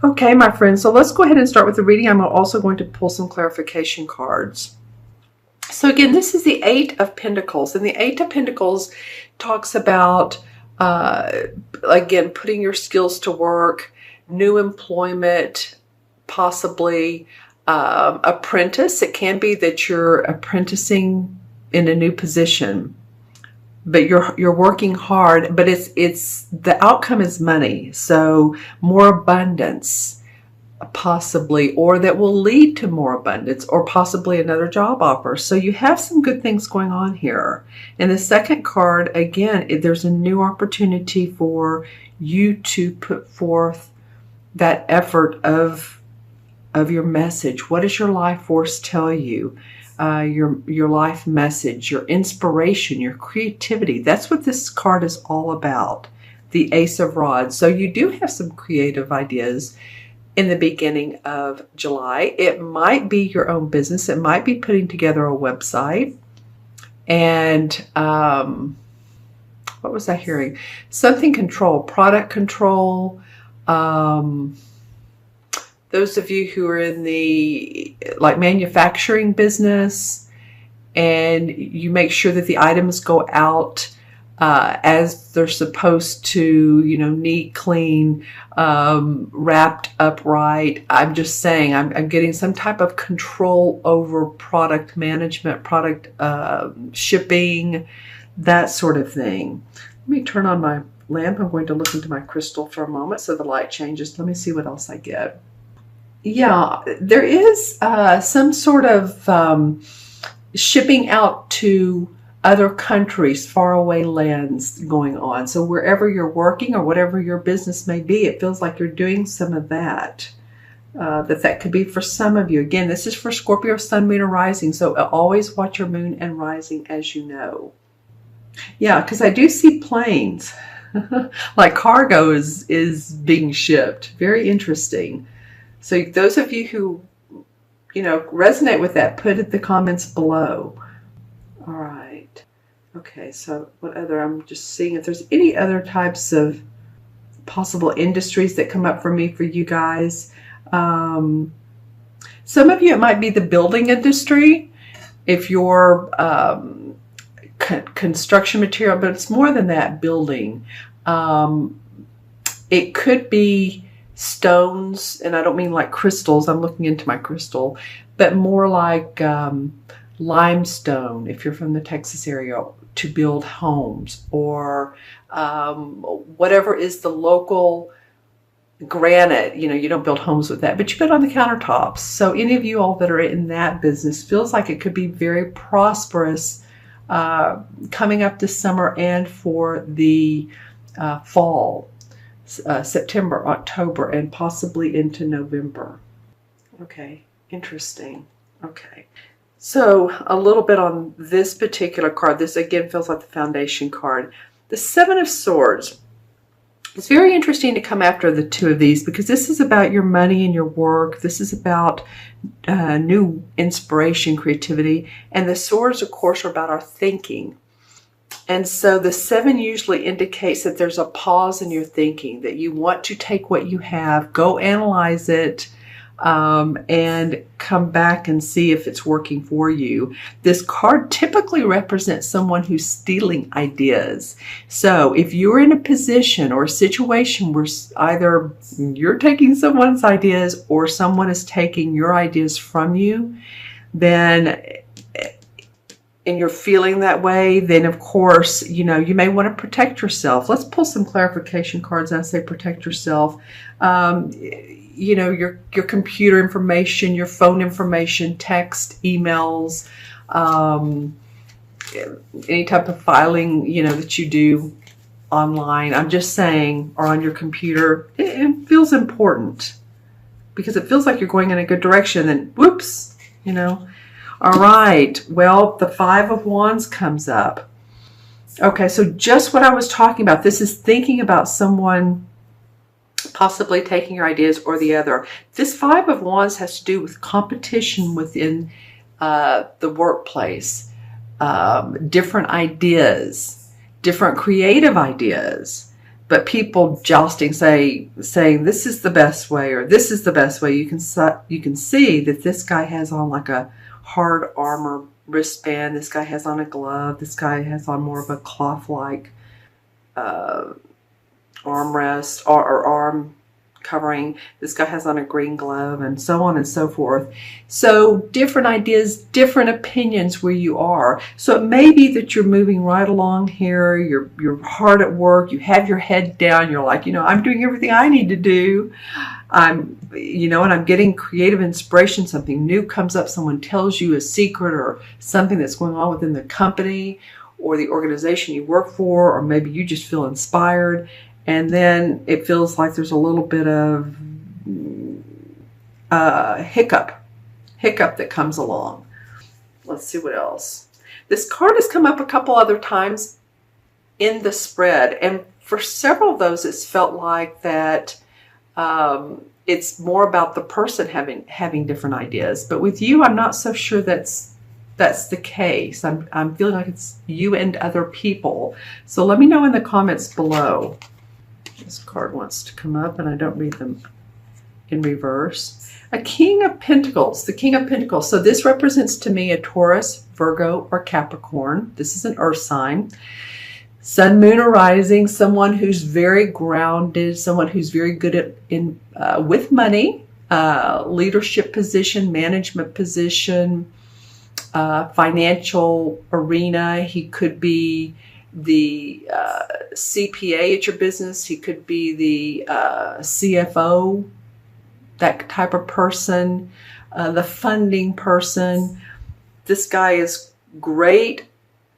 Okay, my friends, so let's go ahead and start with the reading. I'm also going to pull some clarification cards. So again, this is the Eight of Pentacles, and the Eight of Pentacles talks about, again, putting your skills to work, new employment, possibly apprentice. It can be that you're apprenticing in a new position, but you're working hard, but it's the outcome is money. So more abundance, possibly, or that will lead to more abundance, or possibly another job offer. So you have some good things going on here. And the second card, again, there's a new opportunity for you to put forth that effort of your message. What does your life force tell you? Your life message, your inspiration, your creativity. That's what this card is all about. The Ace of Rods. So you do have some creative ideas in the beginning of July. It might be your own business. It might be putting together a website. And what was I hearing? Something control, product control. Those of you who are in the manufacturing business, and you make sure that the items go out as they're supposed to, neat, clean, wrapped up right. I'm just saying, I'm getting some type of control over product management, product shipping, that sort of thing. Let me turn on my lamp. I'm going to look into my crystal for a moment so the light changes. Let me see what else I get. Yeah, there is some sort of shipping out to other countries, faraway lands going on. So wherever you're working or whatever your business may be, it feels like you're doing some of that. That could be for some of you. Again, this is for Scorpio, Sun, Moon, or Rising. So always watch your Moon and Rising, as you know. Yeah, because I do see planes. Like cargo is being shipped. Very interesting. So those of you who, resonate with that, put it in the comments below. All right. Okay, so what other, I'm just seeing if there's any other types of possible industries that come up for me for you guys. Some of you, it might be the building industry. If you're construction material, but it's more than that, building. It could be stones, and I don't mean like crystals. I'm looking into my crystal, but more like limestone, if you're from the Texas area, to build homes, or whatever is the local granite. You don't build homes with that, but you put it on the countertops. So any of you all that are in that business, feels like it could be very prosperous coming up this summer and for the fall. September, October, and possibly into November. Okay, interesting. Okay, so a little bit on this particular card. This again feels like the foundation card. The Seven of Swords. It's very interesting to come after the two of these, because this is about your money and your work. This is about new inspiration, creativity. And the swords, of course, are about our thinking. And so the seven usually indicates that there's a pause in your thinking, that you want to take what you have, go analyze it, and come back and see if it's working for you. This card typically represents someone who's stealing ideas. So if you're in a position or a situation where either you're taking someone's ideas or someone is taking your ideas from you, then and you're feeling that way, then of course, you may want to protect yourself. Let's pull some clarification cards. I say protect yourself. Your computer information, your phone information, text, emails, any type of filing, that you do online. I'm just saying, or on your computer, it feels important because it feels like you're going in a good direction, and whoops, All right, well, the Five of Wands comes up. Okay, so just what I was talking about. This is thinking about someone possibly taking your ideas or the other. This Five of Wands has to do with competition within the workplace, different ideas, different creative ideas. but people jousting, saying this is the best way or this is the best way. You can see that this guy has on like a hard armor wristband. This guy has on a glove. This guy has on more of a cloth-like armrest or arm covering. This guy has on a green glove, and so on and so forth. So different ideas, different opinions where you are. So it may be that you're moving right along here. You're hard at work. You have your head down. You're like, I'm doing everything I need to do. And I'm getting creative inspiration. Something new comes up. Someone tells you a secret or something that's going on within the company or the organization you work for, or maybe you just feel inspired. And then it feels like there's a little bit of hiccup that comes along. Let's see what else. This card has come up a couple other times in the spread. And for several of those, it's felt like that it's more about the person having different ideas. But with you, I'm not so sure that's the case. I'm feeling like it's you and other people. So let me know in the comments below. This card wants to come up, and I don't read them in reverse. A King of Pentacles, the King of Pentacles. So this represents to me a Taurus, Virgo, or Capricorn. This is an earth sign. Sun, moon, or rising, someone who's very grounded, someone who's very good at with money, leadership position, management position, financial arena. He could be the CPA at your business. He could be the CFO, that type of person, the funding person. This guy is great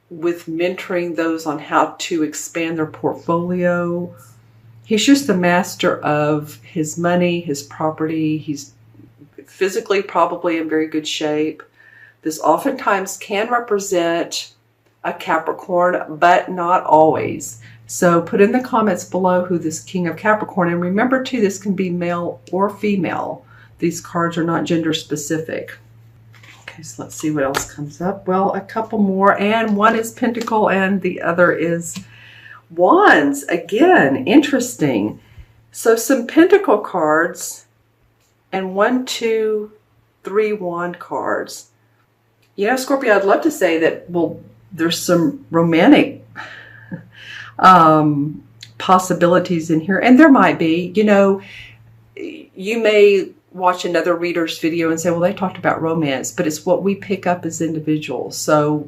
with mentoring those on how to expand their portfolio. He's just the master of his money, his property. He's physically probably in very good shape. This oftentimes can represent a Capricorn, but not always. So put in the comments below who this King of Capricorn, and remember too, this can be male or female. These cards are not gender specific. Okay, so let's see what else comes up. Well, a couple more, and one is Pentacle and the other is Wands. Again, interesting. So some Pentacle cards and 1, 2, 3 Wand cards. Scorpio, I'd love to say that, well, there's some romantic possibilities in here, and there might be. You may watch another reader's video and say, well, they talked about romance, but it's what we pick up as individuals. So,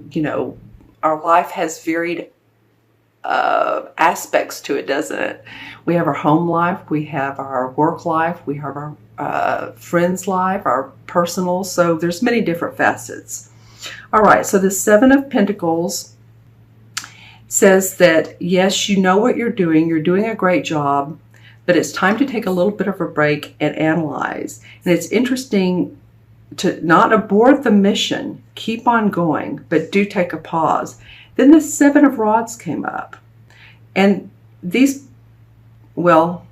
our life has varied aspects to it, doesn't it? We have our home life, we have our work life, we have our friends' life, our personal. So there's many different facets. All right, so the Seven of Pentacles says that, yes, you know what you're doing a great job, but it's time to take a little bit of a break and analyze. And it's interesting to not abort the mission, keep on going, but do take a pause. Then the Seven of Rods came up. And these, well,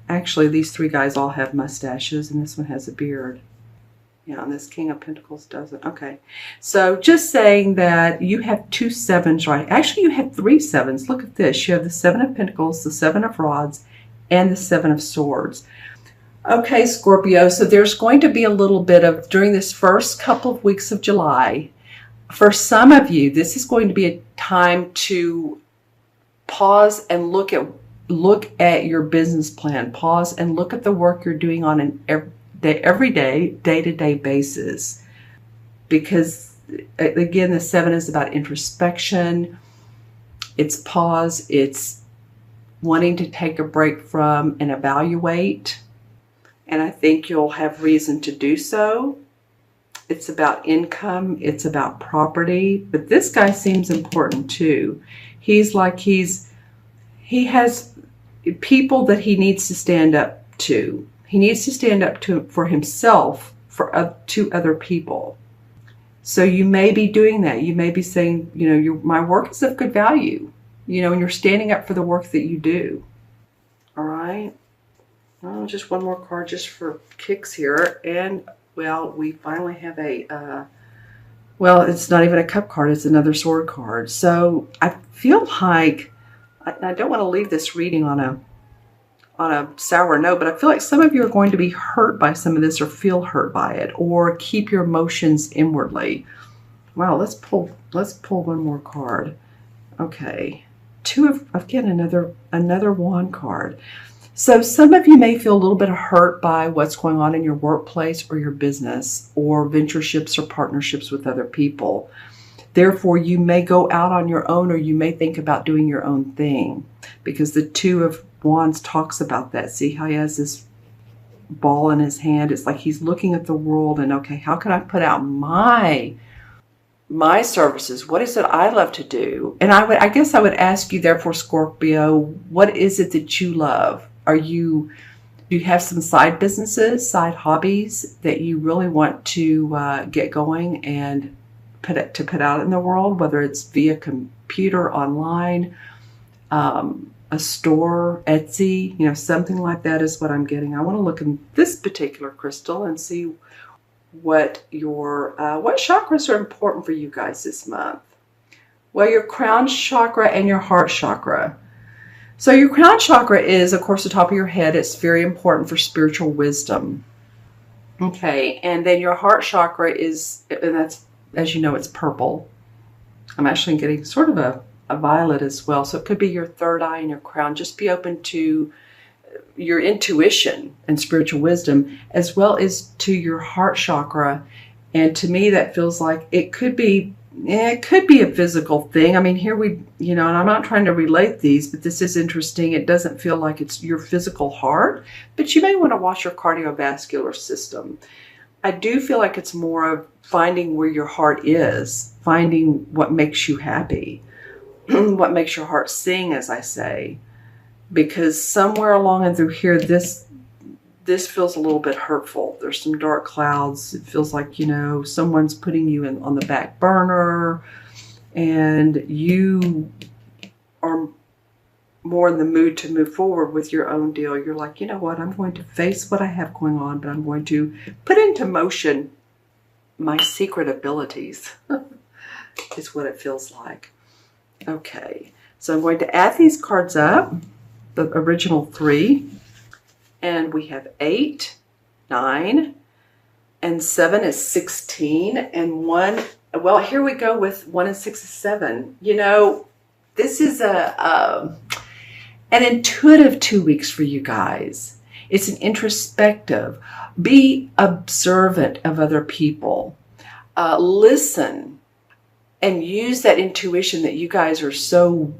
actually these three guys all have mustaches, and this one has a beard. Yeah, and this King of Pentacles doesn't. Okay. So just saying that you have 2 sevens, right? Actually, you have 3 sevens. Look at this. You have the Seven of Pentacles, the Seven of Rods, and the Seven of Swords. Okay, Scorpio. So there's going to be a little bit of, during this first couple of weeks of July, for some of you, this is going to be a time to pause and look at your business plan. Pause and look at the work you're doing on an everyday, day-to-day basis. Because, again, the 7 is about introspection. It's pause. It's wanting to take a break from and evaluate. And I think you'll have reason to do so. It's about income. It's about property. But this guy seems important too. He's like he has people that he needs to stand up to. He needs to stand up for himself, to other people. So you may be doing that. You may be saying, my work is of good value, and you're standing up for the work that you do. All right. Well, just one more card just for kicks here. And, well, we finally have well, it's not even a cup card. It's another sword card. So I feel like I don't want to leave this reading on a sour note, but I feel like some of you are going to be hurt by some of this or feel hurt by it or keep your emotions inwardly. Wow, let's pull one more card. Okay. Again, another wand card. So some of you may feel a little bit hurt by what's going on in your workplace or your business or ventureships or partnerships with other people. Therefore, you may go out on your own, or you may think about doing your own thing, because the Two of Wands talks about that. See how he has this ball in his hand? It's like he's looking at the world and, okay, how can I put out my services? What is it I love to do? And I guess I would ask you, therefore, Scorpio, what is it that you love? Do you have some side businesses, side hobbies that you really want to get going and put out in the world, whether it's via computer, online, a store, Etsy, something like that is what I'm getting. I want to look in this particular crystal and see what chakras are important for you guys this month. Well, your crown chakra and your heart chakra. So your crown chakra is, of course, the top of your head. It's very important for spiritual wisdom. Okay, and then your heart chakra is, and that's, as you know, it's purple. I'm actually getting sort of a violet as well. So it could be your third eye and your crown. Just be open to your intuition and spiritual wisdom, as well as to your heart chakra. And to me, that feels like it could be a physical thing. I mean, here and I'm not trying to relate these, but this is interesting. It doesn't feel like it's your physical heart, but you may want to watch your cardiovascular system. I do feel like it's more of finding where your heart is, finding what makes you happy, what makes your heart sing, as I say. Because somewhere along and through here, this feels a little bit hurtful. There's some dark clouds. It feels like, someone's putting you on the back burner, and you are more in the mood to move forward with your own deal. You're like, you know what? I'm going to face what I have going on, but I'm going to put into motion my secret abilities, is what it feels like. Okay, so I'm going to add these cards up, the original 3, and we have 8, 9, and 7 is 16, and 1, well, here we go with 1 and 6 is 7. This is an intuitive 2 weeks for you guys. It's an introspective. Be observant of other people. Listen and use that intuition that you guys are so,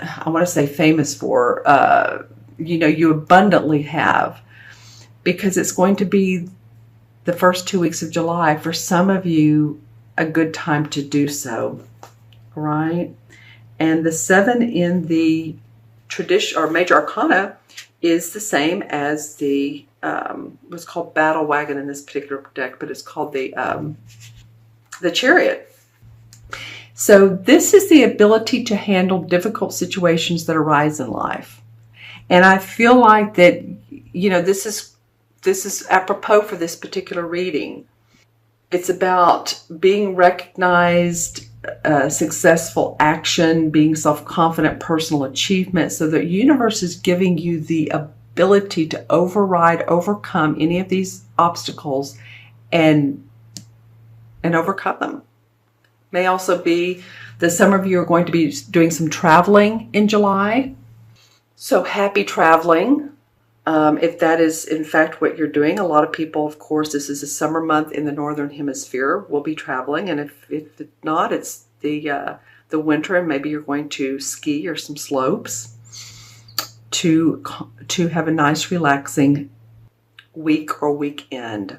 I want to say, famous for, you abundantly have, because it's going to be the first 2 weeks of July, for some of you, a good time to do so, right? And the 7 in the tradition or major arcana is the same as the, what's called battle wagon in this particular deck, but it's called the chariot. So this is the ability to handle difficult situations that arise in life. And I feel like that, this is apropos for this particular reading. It's about being recognized, successful action, being self-confident, personal achievement. So the universe is giving you the ability to overcome any of these obstacles and overcome them. May also be that some of you are going to be doing some traveling in July. So happy traveling. If that is in fact what you're doing. A lot of people, of course, this is a summer month in the Northern Hemisphere, will be traveling. And if not, it's the winter, and maybe you're going to ski or some slopes to have a nice relaxing week or weekend.